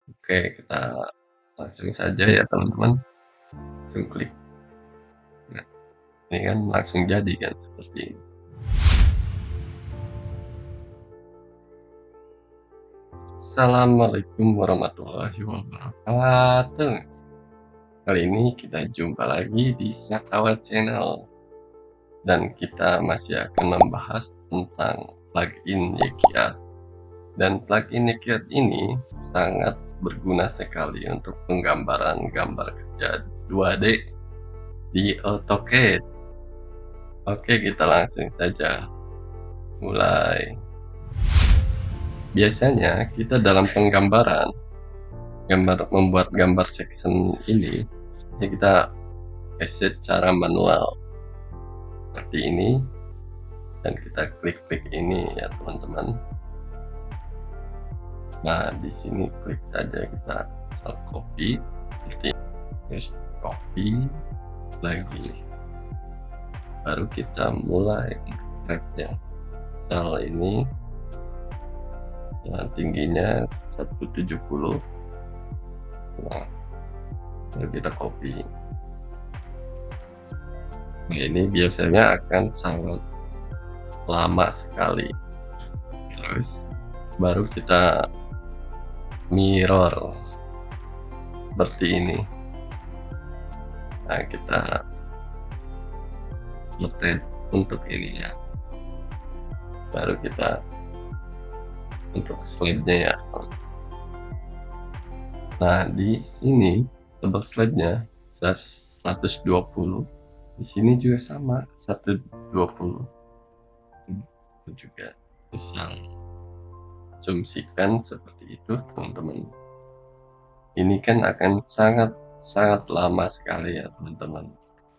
Oke, kita langsung saja ya teman-teman, langsung klik. Nah, ini kan langsung jadi kan seperti ini. Assalamualaikum warahmatullahi wabarakatuh. Kali ini kita jumpa lagi di Sakawa Channel, dan kita masih akan membahas tentang plugin Yekiat. Dan plugin Yekiat ini sangat berguna sekali untuk penggambaran gambar kerja 2D di AutoCAD. Oke, kita langsung saja mulai. Biasanya kita dalam penggambaran membuat gambar section ini ya kita pakai secara manual seperti ini, dan kita klik ini ya teman-teman. Nah, di sini klik saja, kita asal copy seperti ini, terus copy lagi, baru kita mulai drag ya. Misal ini tingginya 170. Nah, baru kita copy. Nah, ini biasanya akan sangat lama sekali. Terus baru kita mirror seperti ini. Nah, kita rotate untuk ini ya, baru kita untuk slide-nya ya. Nah, di sini tebal slide-nya 120, di sini juga sama 120. Itu juga bisa asumsikan seperti itu teman-teman. Ini kan akan sangat lama sekali ya teman-teman,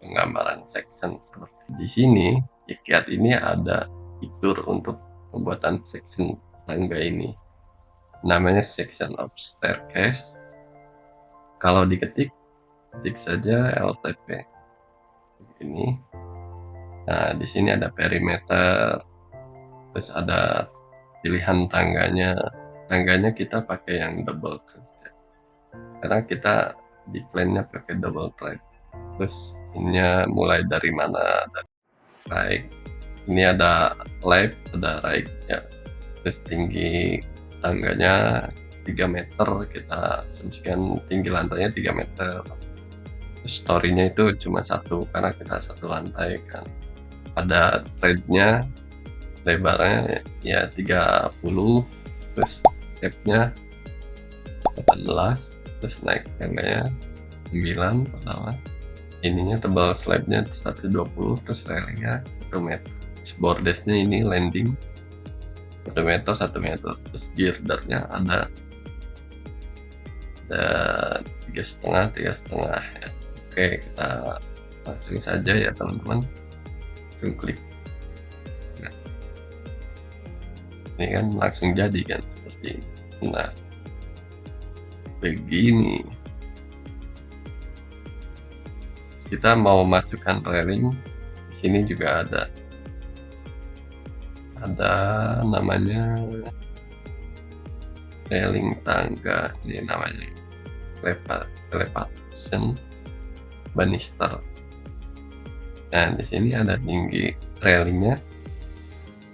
penggambaran section seperti di sini. Yekiat ini ada fitur untuk pembuatan section tangga ini, namanya section of staircase. Kalau ketik saja LTP ini. Nah, di sini ada perimeter, terus ada pilihan tangganya kita pakai yang double track karena kita di plan-nya pakai double track. Terus ini mulai dari mana, dari right, ini ada left, ada right ya. Terus tinggi tangganya 3 meter, kita asumsikan tinggi lantainya 3 meter. Terus story-nya itu cuma satu karena kita satu lantai kan. Ada thread-nya lebarnya ya 30, terus depth-nya 18, terus naik tangganya 9 pertama. Ininya tebal slab-nya 120, terus railingnya 1 meter. Terus bordesnya ini landing 1 meter 1 meter. Terus girdernya ada 3,5 ya. Oke, kita langsung saja ya teman-teman, langsung klik. Nah, ini kan langsung jadi kan seperti ini. Nah, begini kita mau masukkan railing, di sini juga ada namanya railing tangga, ini namanya elevation banister. Nah, di sini ada tinggi railingnya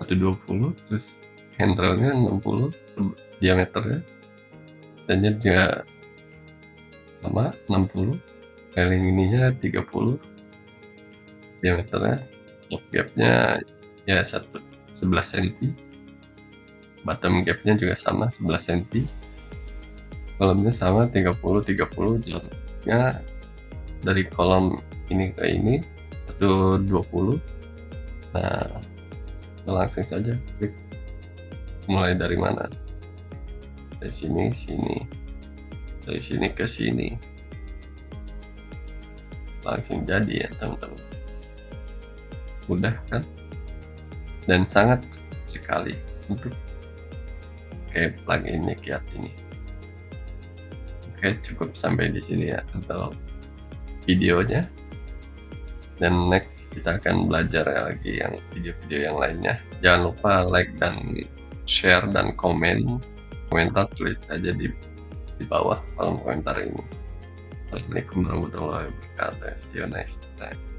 120, terus handrailnya 60 diameternya, dan juga sama 60. Railing ininya 30 diameternya. Top gapnya ya 11 cm, bottom gapnya juga sama 11 cm, kolomnya sama 30 jaraknya dari kolom ini ke ini 120. Nah, langsung saja klik. Mulai dari mana? Dari sini, dari sini ke sini, langsung jadi ya teman-teman. Mudah kan, dan sangat sekali untuk kayak plugin Yekiat ini. Oke, cukup sampai di sini ya untuk videonya, dan next kita akan belajar lagi yang video-video yang lainnya. Jangan lupa like dan share dan komentar, tulis saja di di bawah kolom komentar ini. Assalamualaikum warahmatullahi wabarakatuh. See you next time.